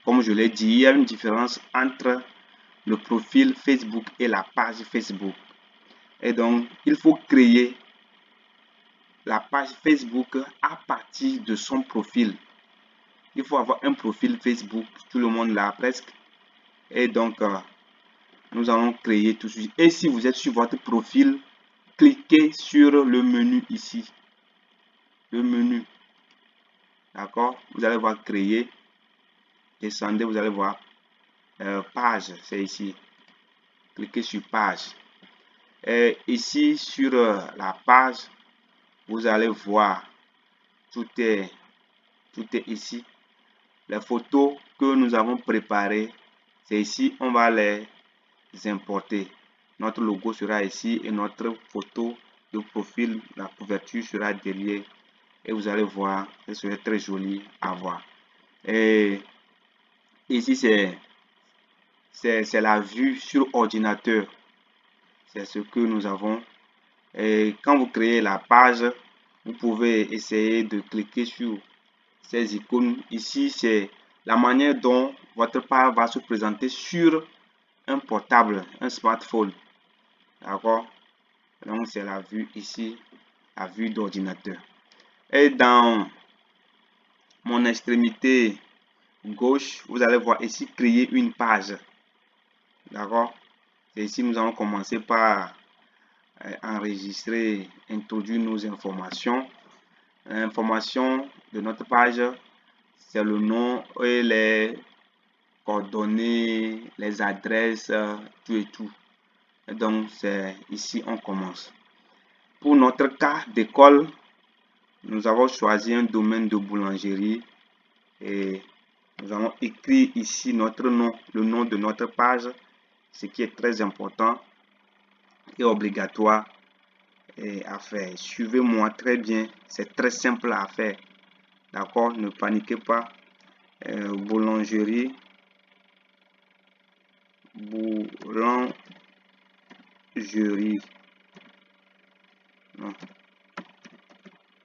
comme je l'ai dit, il y a une différence entre le profil Facebook et la page Facebook. Et donc, il faut créer la page Facebook à partir de son profil. Il faut avoir un profil Facebook, tout le monde l'a presque. Et donc, nous allons créer tout de suite. Et si vous êtes sur votre profil, cliquez sur le menu ici. Le menu. D'accord? Vous allez voir créer. Descendez, vous allez voir page, c'est ici. Cliquez sur page. Et ici, sur la page, vous allez voir, tout est ici. Les photos que nous avons préparées, c'est ici, on va les importer. Notre logo sera ici et notre photo de profil, la couverture sera derrière. Et vous allez voir, ce serait très joli à voir. Et ici, c'est la vue sur ordinateur. C'est ce que nous avons. Et quand vous créez la page, vous pouvez essayer de cliquer sur ces icônes. Ici, c'est la manière dont votre page va se présenter sur un portable, un smartphone. D'accord? Donc, c'est la vue ici, la vue d'ordinateur. Et dans mon extrémité gauche, vous allez voir ici créer une page. D'accord? Et ici, nous allons commencer par enregistrer, introduire nos informations. L'information de notre page, c'est le nom et les coordonnées, les adresses, tout et tout. Et donc, c'est ici, on commence. Pour notre cas d'école, nous avons choisi un domaine de boulangerie et nous allons écrire ici notre nom, le nom de notre page, ce qui est très important et obligatoire à faire. Suivez-moi très bien, c'est très simple à faire. D'accord, ne paniquez pas. Boulangerie, non.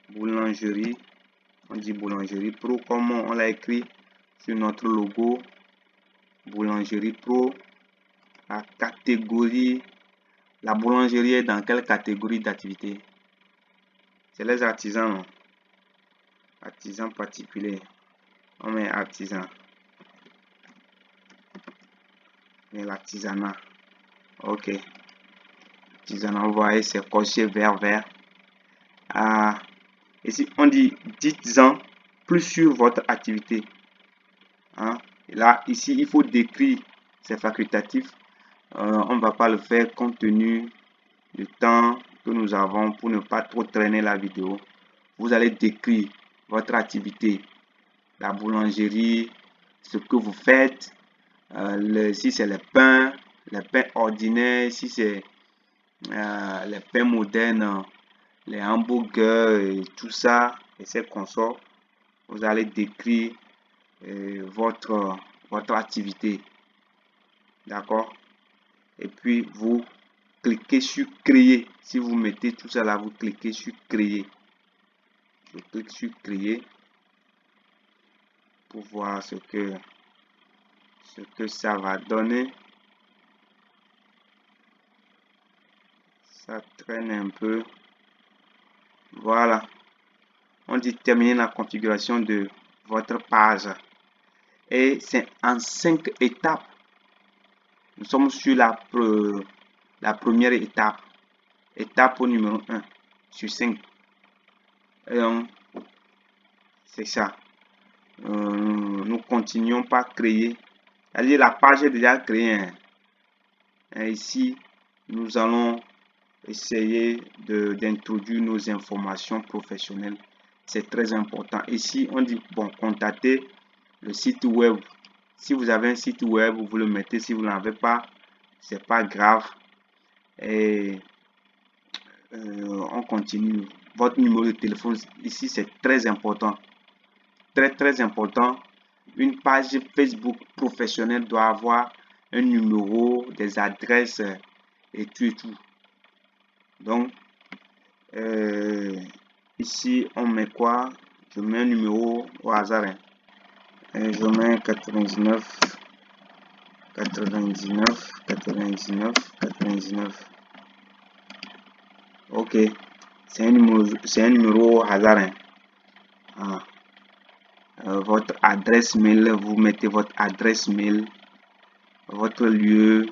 Boulangerie, on dit boulangerie pro, comme on l'a écrit sur notre logo. Boulangerie pro, la catégorie, la boulangerie est dans quelle catégorie d'activité? C'est les artisans, non? Artisans particuliers. On met artisan. Mais l'artisanat. Ok. Artisanat, vous voyez, c'est coché vert. Ici, on dit dites-en plus sur votre activité. Hein? Et là, ici, il faut décrire. C'est facultatif. On ne va pas le faire compte tenu du temps que nous avons pour ne pas trop traîner la vidéo. Vous allez décrire votre activité, la boulangerie, ce que vous faites, si c'est les pains ordinaires, si c'est les pains modernes, les hamburgers et tout ça, et ces consorts. Vous allez décrire votre activité. D'accord? Et puis, vous cliquez sur créer. Si vous mettez tout ça là, vous cliquez sur créer. Je clique sur créer pour voir ce que ça va donner. Ça traîne un peu. Voilà. On dit terminer la configuration de votre page. Et c'est en 5 étapes. Nous sommes sur la première étape. Étape numéro 1 sur 5. Et donc, c'est ça. Nous continuons par créer. C'est-à-dire la page est déjà créée. Et ici, nous allons essayer d'introduire nos informations professionnelles. C'est très important. Ici, on dit, bon, contacter le site web. Si vous avez un site web, vous le mettez. Si vous n'en avez pas, c'est pas grave. Et on continue. Votre numéro de téléphone, ici, c'est très important. Très important. Une page Facebook professionnelle doit avoir un numéro, des adresses et tout. Donc, ici, on met quoi? Je mets un numéro au hasard. Et je mets 99, 99, 99, 99. Ok, c'est un numéro au hasard. Hein. Ah. Votre adresse mail, vous mettez votre adresse mail, votre lieu,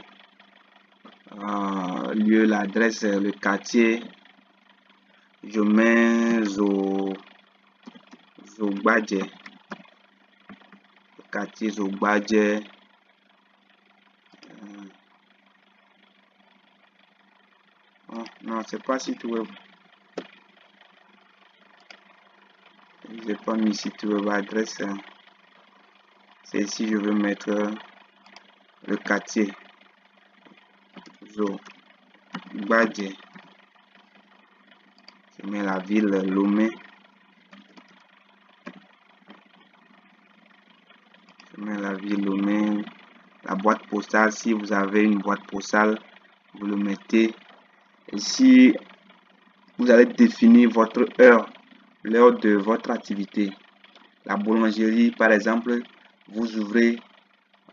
l'adresse, le quartier. Je mets Zogbadje, le quartier Zogbadje. Oh, non, c'est pas site web. J'ai pas mis site web adresse. C'est ici je veux mettre le quartier Zogbadje. Je mets la ville Lomé. Je mets la ville Lomé. La boîte postale, si vous avez une boîte postale, vous le mettez. Ici, vous allez définir votre heure, l'heure de votre activité. La boulangerie, par exemple, vous ouvrez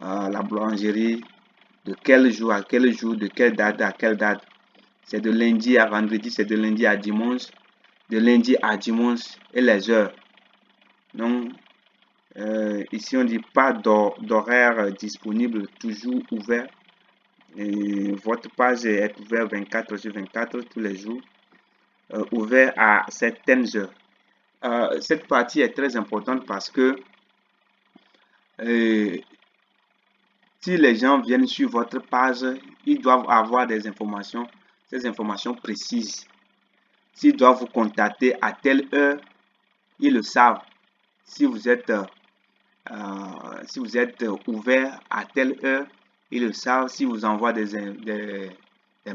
la boulangerie de quel jour à quel jour, de quelle date à quelle date. C'est de lundi à vendredi, c'est de lundi à dimanche, de lundi à dimanche et les heures. Donc, ici, on dit pas d'horaire disponible, toujours ouvert. Et votre page est ouverte 24 sur 24 tous les jours, ouvert à certaines heures. Cette partie est très importante parce que si les gens viennent sur votre page, ils doivent avoir des informations, ces informations précises. S'ils doivent vous contacter à telle heure, ils le savent. Si vous êtes ouvert à telle heure, ils le savent. Si vous envoient des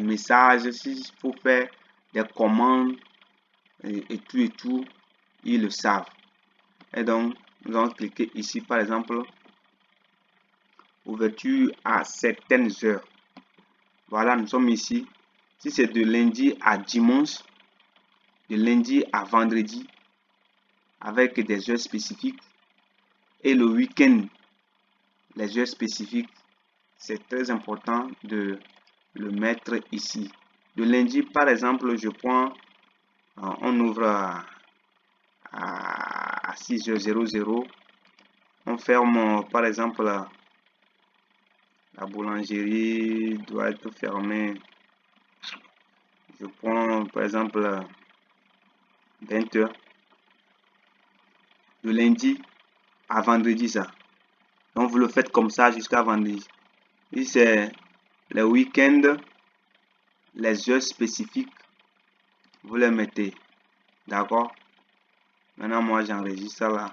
messages, s'il faut faire des commandes et tout, ils le savent. Et donc, nous allons cliquer ici, par exemple, ouverture à certaines heures. Voilà, nous sommes ici. Si c'est de lundi à dimanche, de lundi à vendredi, avec des heures spécifiques, et le week-end, les heures spécifiques, c'est très important de le mettre ici. De lundi, par exemple, je prends, on ouvre à 6h00, on ferme, par exemple, la boulangerie doit être fermée. Je prends, par exemple, 20h. De lundi à vendredi, ça. Donc, vous le faites comme ça jusqu'à vendredi. Si c'est le week-end, les heures spécifiques, vous les mettez. D'accord? Maintenant, moi, j'enregistre ça là.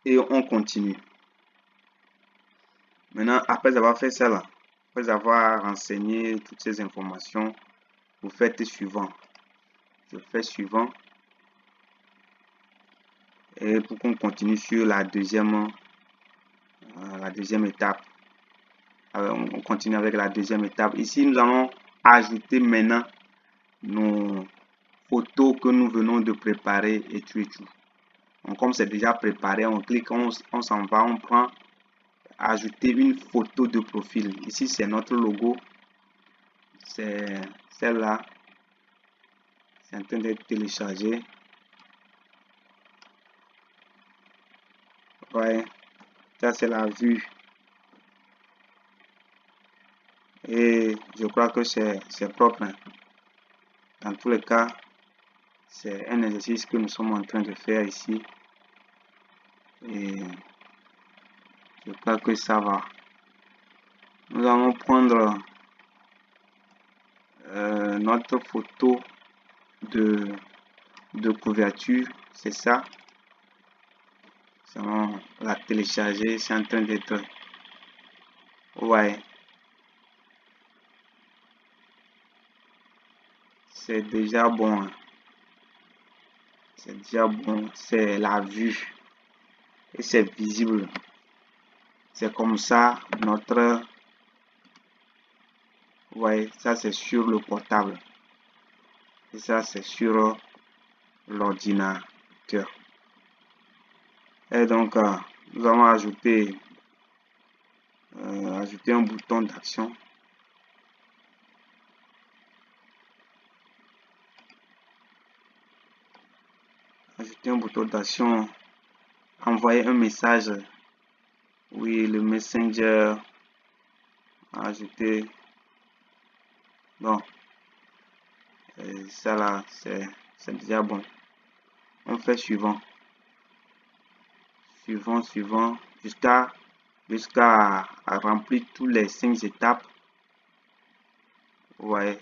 Et on continue. Maintenant, après avoir fait ça là, après avoir renseigné toutes ces informations, vous faites suivant. Je fais suivant. Et pour qu'on continue sur la deuxième étape. Alors, on continue avec la deuxième étape. Ici, nous allons ajouter maintenant nos photos que nous venons de préparer et tout et tout. Donc, comme c'est déjà préparé, on clique, on s'en va, on prend ajouter une photo de profil. Ici, c'est notre logo. C'est celle-là. C'est en train d'être téléchargé. Ouais, ça c'est la vue. Et je crois que c'est propre. Hein. Dans tous les cas, c'est un exercice que nous sommes en train de faire ici. Et je crois que ça va. Nous allons prendre notre photo de couverture. C'est ça. Nous allons la télécharger. C'est en train d'être... Ouais. C'est déjà bon. Hein. C'est déjà bon. C'est la vue. Et c'est visible. C'est comme ça notre... Ouais, ça c'est sur le portable. Et ça c'est sur l'ordinateur. Et donc, nous allons ajouter un bouton d'action. Ajouter un bouton d'action, envoyer un message. Oui, le Messenger, ajouter. Bon, ça là, c'est déjà bon. On fait suivant, jusqu'à remplir tous les 5 étapes. Ouais.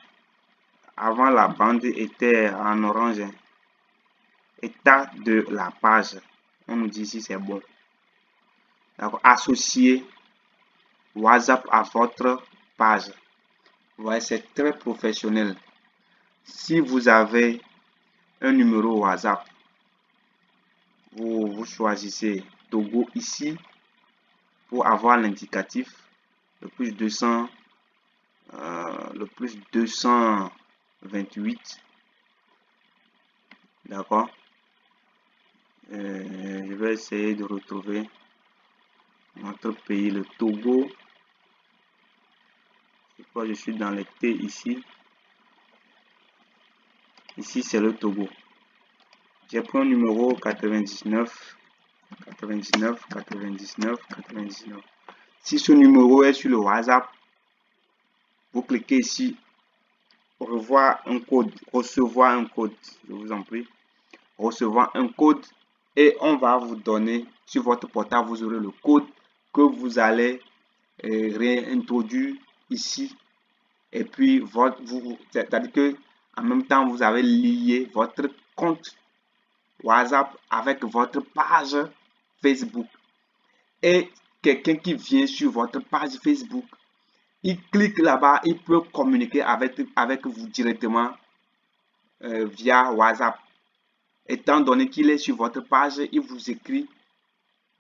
Avant, la bande était en orange. État de la page. On nous dit si c'est bon. D'accord. Associer WhatsApp à votre page. Ouais, c'est très professionnel. Si vous avez un numéro WhatsApp, vous choisissez Togo ici pour avoir l'indicatif le plus 228. D'accord. Je vais essayer de retrouver notre pays, le Togo. Je suis dans les T ici. Ici, c'est le Togo. J'ai pris un numéro 99. Si ce numéro est sur le WhatsApp, vous cliquez ici, recevoir un code, je vous en prie, recevoir un code et on va vous donner sur votre portable, vous aurez le code que vous allez réintroduire ici. Et puis, c'est-à-dire que en même temps, vous avez lié votre compte WhatsApp avec votre page Facebook. Et quelqu'un qui vient sur votre page Facebook, il clique là-bas, il peut communiquer avec vous directement via WhatsApp. Étant donné qu'il est sur votre page, il vous écrit,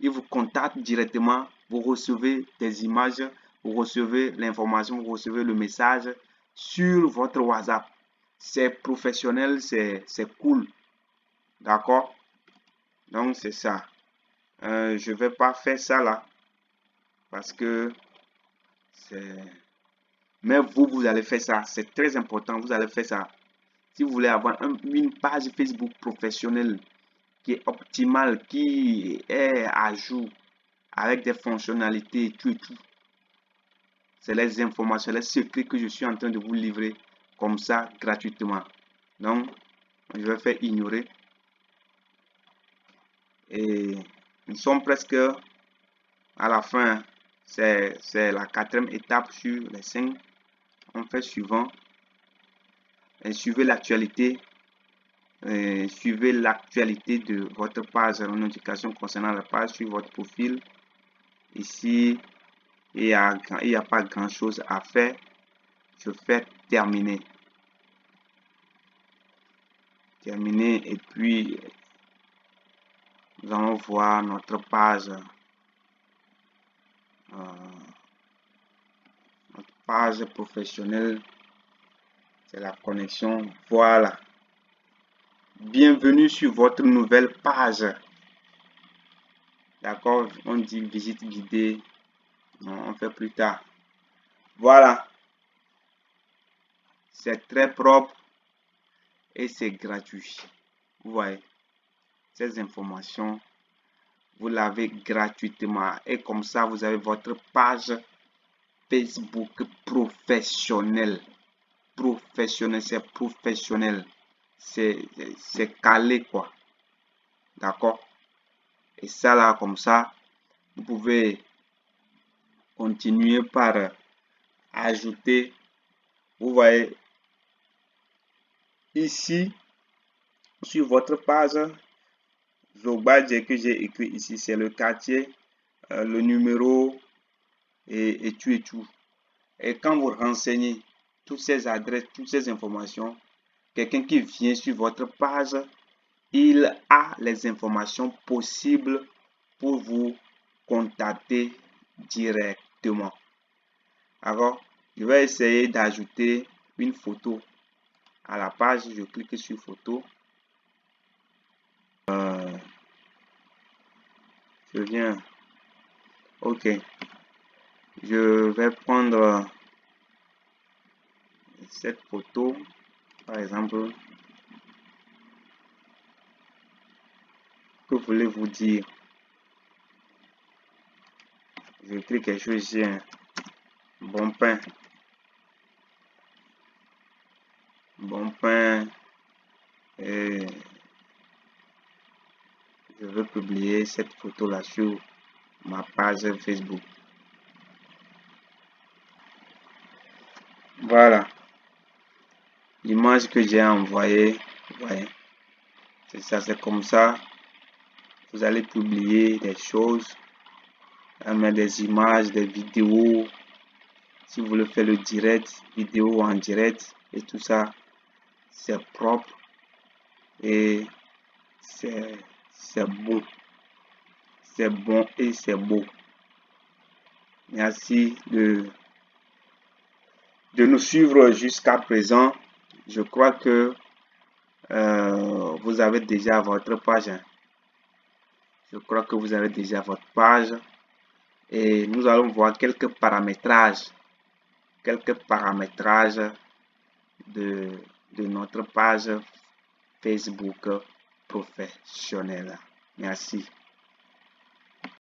il vous contacte directement, vous recevez des images, vous recevez l'information, vous recevez le message sur votre WhatsApp. C'est professionnel, c'est cool. D'accord? Donc, c'est ça. Je ne vais pas faire ça là. Parce que c'est... Mais vous allez faire ça. C'est très important. Vous allez faire ça. Si vous voulez avoir une page Facebook professionnelle qui est optimale, qui est à jour, avec des fonctionnalités et tout. C'est les informations, les secrets que je suis en train de vous livrer comme ça gratuitement. Donc, je vais faire ignorer. Et nous sommes presque à la fin. C'est la 4e étape sur les 5. On fait suivant. Et suivez l'actualité. Suivez l'actualité de votre page, une notification concernant la page sur votre profil. Ici, il n'y a pas grand chose à faire. Je fais terminer. Et puis nous allons voir notre page. Notre page professionnelle. C'est la connexion. Voilà. Bienvenue sur votre nouvelle page. D'accord, on dit visite guidée. Non, on fait plus tard. Voilà. C'est très propre et c'est gratuit. Vous voyez, ces informations, vous l'avez gratuitement. Et comme ça, vous avez votre page Facebook professionnelle. C'est professionnel. C'est calé, quoi. D'accord? Et ça, là, comme ça, vous pouvez continuer par ajouter. Vous voyez, ici, sur votre page, Zobadje que j'ai écrit ici, c'est le quartier, le numéro et tout. Et quand vous renseignez toutes ces adresses, toutes ces informations, quelqu'un qui vient sur votre page, il a les informations possibles pour vous contacter directement. Alors, je vais essayer d'ajouter une photo à la page. Je clique sur photo. Je viens. Ok. Je vais prendre cette photo, par exemple. Que voulez-vous dire? J'écris quelque chose ici. Hein. Bon pain. Bon pain. Et je veux publier cette photo-là sur ma page Facebook. Voilà. L'image que j'ai envoyée. Ouais. C'est ça, c'est comme ça. Vous allez publier des choses. Mettre des images, des vidéos. Si vous voulez faire le direct, vidéo en direct et tout ça, c'est propre et c'est bon. C'est bon et c'est beau. Merci de nous suivre jusqu'à présent. Je crois que vous avez déjà votre page. Hein. Je crois que vous avez déjà votre page. Et nous allons voir quelques paramétrages. Quelques paramétrages de notre page Facebook professionnelle. Merci.